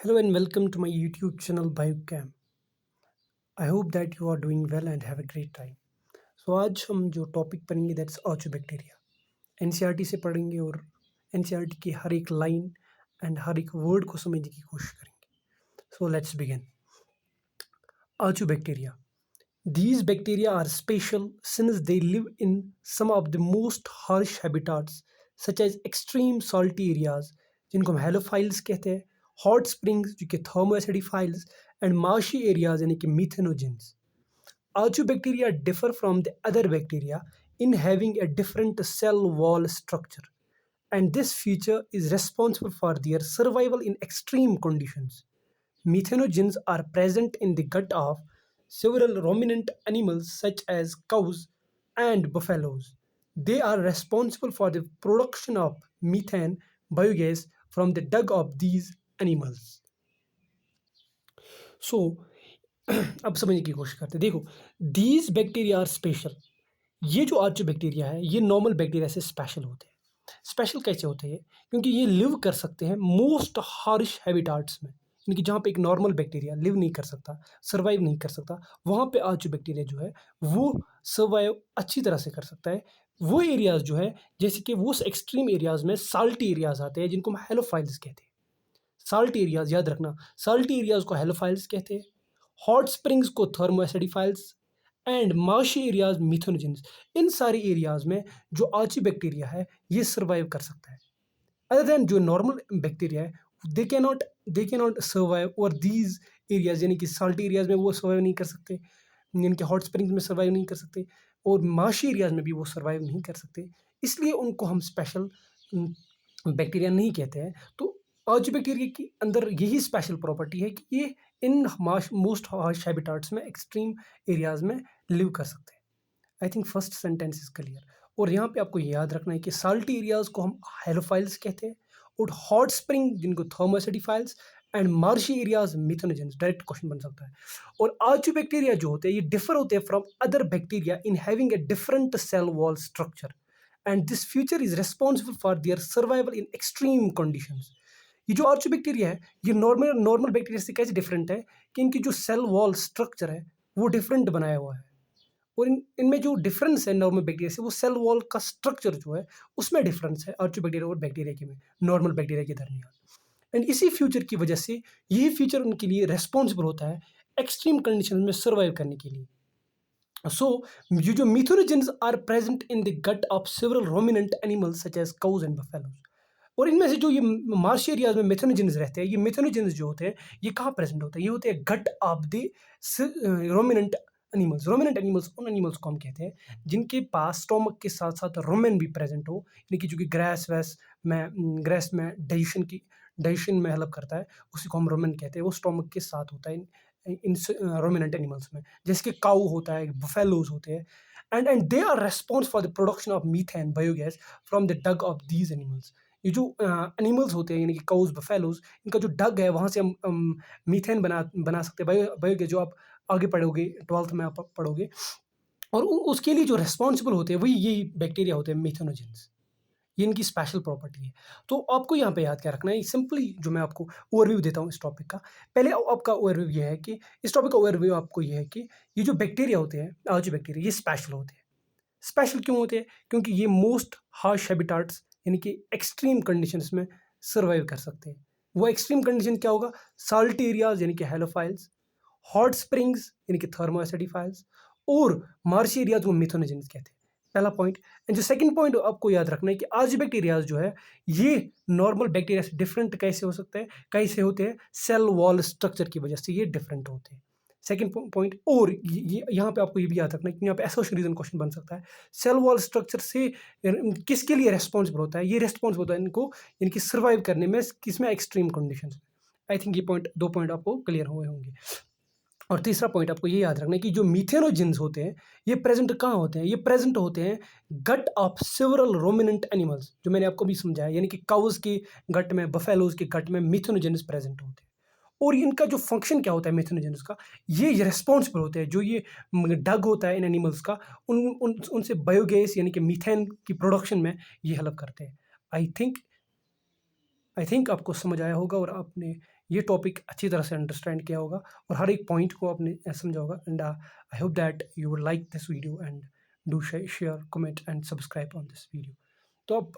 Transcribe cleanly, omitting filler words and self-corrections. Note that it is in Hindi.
Hello and welcome to my YouTube channel Biochem. I hope that you are doing well and have a great time. So आज हम जो टॉपिक पढ़ेंगे दैट्स आर्चोबैक्टीरिया। एनसीईआरटी से पढ़ेंगे और एनसीईआरटी की हर एक लाइन एंड हर एक वर्ड को समझने की कोशिश करेंगे। So let's begin. Archobacteria. These bacteria are special since they live in some of the most harsh habitats such as extreme salty areas जिनको हम हेलोफाइल्स कहते हैं, हॉट स्प्रिंग्स जो कि थर्मोएसिडिफाइल्स एंड मार्शी एरियाज यानी कि methanogens. Archobacteria differ from the other bacteria in having a different cell wall structure, and this feature is responsible for their survival in extreme conditions. Methanogens are present in the gut of several ruminant animals such as cows and buffaloes. They are responsible for the production of methane biogas from the dung of these animals. So, अब समझने की कोशिश करते हैं। देखो, these bacteria are special. ये जो आर्चो बैक्टीरिया है ये नॉर्मल बैक्टीरिया से स्पेशल होते हैं। स्पेशल कैसे होते हैं? क्योंकि ये लिव कर सकते हैं मोस्ट हार्श हैबिटाट्स में, यानी कि जहाँ पे एक नॉर्मल बैक्टीरिया लिव नहीं कर सकता, सर्वाइव नहीं कर सकता, वहाँ पे आर्चो बैक्टीरिया जो है वो सर्वाइव अच्छी तरह से कर सकता है। वो एरियाज जो है जैसे कि वो एक्सट्रीम एरियाज में साल्टी एरियाज आते हैं जिनको हम हेलोफाइल्स कहते हैं। साल्ट एरियाज याद रखना, साल्ट एरियाज को हेलोफाइल्स कहते हैं, हॉट स्प्रिंग्स को थर्मोएसिडिफाइल्स एंड मार्शी एरियाज मिथोनोजेंस। इन सारी एरियाज में जो आर्ची बैक्टीरिया है ये सर्वाइव कर सकता है। अदर देन जो नॉर्मल बैक्टीरिया है दे कैनॉट सर्वाइव और दीज एरियाज, यानी कि साल्ट एरियाज में वो सर्वाइव नहीं कर सकते, यानी कि हॉट स्प्रिंग्स में सर्वाइव नहीं कर सकते और मार्शी एरियाज में भी वो सर्वाइव नहीं कर सकते, इसलिए उनको हम स्पेशल बैक्टीरिया नहीं कहते हैं। तो आर्ची बैक्टीरिया के अंदर यही स्पेशल प्रॉपर्टी है कि ये इन मोस्ट हार्श हैबिटाट्स में एक्सट्रीम एरियाज में लिव कर सकते हैं। I think first sentence is clear. और यहाँ पे आपको याद रखना है कि साल्टी एरियाज को हम हेलोफाइल्स कहते हैं और हॉट स्प्रिंग जिनको thermoacidophiles and marshy areas methanogens. Direct question बन सकता है। और आर्चोबैक्टीरिया जो होते हैं ये डिफर होते हैं from other bacteria in having a different cell wall structure and this feature is responsible for their survival in extreme conditions. ये जो आर्चोबैक्टीरिया है ये नॉर्मल नॉर्मल बैक्टीरिया से कैसे डिफरेंट है कि इनकी जो सेल वॉल स्ट्रक्चर है वो डिफरेंट बनाया हुआ है। और इनमें जो डिफरेंस है नॉर्मल बैक्टीरिया से वो सेल वॉल का स्ट्रक्चर जो है उसमें डिफरेंस है आर्चोबैक्टीरिया और बैक्टीरिया के में, नॉर्मल बैक्टीरिया के दरमियान। एंड इसी फ्यूचर की वजह से यही फीचर उनके लिए रेस्पॉन्सिबल होता है एक्सट्रीम कंडीशन में सर्वाइव करने के लिए। सो ये जो methanogens are present in the gut of several ruminant animals such as cows and buffaloes. और इनमें से जो ये मार्शी एरियाज में मिथोनोजेंस रहते हैं, ये मिथोनोजेंस जो होते हैं ये कहाँ प्रेजेंट होते हैं? ये होते हैं gut of the ruminant animals. Ruminant animals उन एनिमल्स को हम कहते हैं जिनके पास स्टोमक के साथ साथ रोमेन भी प्रेजेंट हो, यानी कि जो कि ग्रास में डाइजेशन में हेल्प करता है, उसी को हम रोमेन कहते हैं। वो स्टोमक के साथ होता है इन रोमिनेंट एनिमल्स में, जैसे कि काऊ होता है, बफेलोज होते हैं। And they are response for the production of methane biogas from the dung of these animals. ये जो एनिमल्स होते हैं यानी कि काउज बफेलोज, इनका जो डग है वहाँ से हम मीथेन बना सकते हैं, बायोगैस, जो आप आगे पढ़ोगे 12th में आप पढ़ोगे। और उसके लिए जो रेस्पॉन्सिबल होते हैं वही यही बैक्टीरिया होते हैं मिथोनोजेंस। ये इनकी स्पेशल प्रॉपर्टी है। तो आपको यहाँ पे याद क्या रखना है, सिंपली जो मैं आपको ओवरव्यू देता हूँ इस टॉपिक का। पहले आपका ओवरव्यू ये है कि इस टॉपिक का ओवरव्यू आपको ये है कि ये जो बैक्टीरिया होते हैं, आज बैक्टीरिया, ये स्पेशल होते हैं। स्पेशल क्यों होते हैं? क्योंकि ये मोस्ट हार्श हैबिटाट्स यानी कि एक्सट्रीम कंडीशंस में सर्वाइव कर सकते हैं। वो एक्सट्रीम कंडीशन क्या होगा? साल्ट एरियाज यानी कि हेलोफाइल्स, हॉट स्प्रिंग्स यानी कि थर्मोएसिडिफाइल्स और मार्शी एरियाज को मिथोनोजेंस कहते हैं। पहला पॉइंट। एंड जो सेकंड पॉइंट आपको याद रखना है कि आज बैक्टीरियाज जो है ये नॉर्मल बैक्टीरिया से डिफरेंट कैसे हो सकते हैं? कैसे होते हैं? सेल वॉल स्ट्रक्चर की वजह से ये डिफरेंट होते हैं। Second point. और ये यहाँ पे आपको ये भी याद रखना है कि यहाँ पे एसोसिएशन रीजन क्वेश्चन बन सकता है। सेल वॉल स्ट्रक्चर से किसके लिए रेस्पॉन्सिबल होता है? ये रेस्पॉन्सिबल होता है इनको इनकी सर्वाइव करने में किसमें? Extreme condition. आई थिंक ये पॉइंट, दो पॉइंट आपको क्लियर हुए होंगे। और तीसरा पॉइंट आपको ये याद रखना है कि जो मिथेनोजेंस होते हैं ये प्रेजेंट कहाँ होते हैं? ये प्रेजेंट होते हैं gut of several ruminant animals, जो मैंने आपको भी समझाया, यानी कि काउज के गट में, बफेलोज के गट में मिथेनोजेंस प्रेजेंट होते हैं। और इनका जो फंक्शन क्या होता है मिथेनोजेंस का, ये रिस्पॉन्सिबल होते हैं, जो ये डग होता है इन एनिमल्स का, उनसे बायोगैस यानी कि मीथेन की प्रोडक्शन में ये हेल्प करते हैं। आई थिंक आपको समझ आया होगा और आपने ये टॉपिक अच्छी तरह से अंडरस्टैंड किया होगा और हर एक पॉइंट को आपने समझा होगा। And I hope that you would like this video and do share, comment and subscribe on this video. तो अब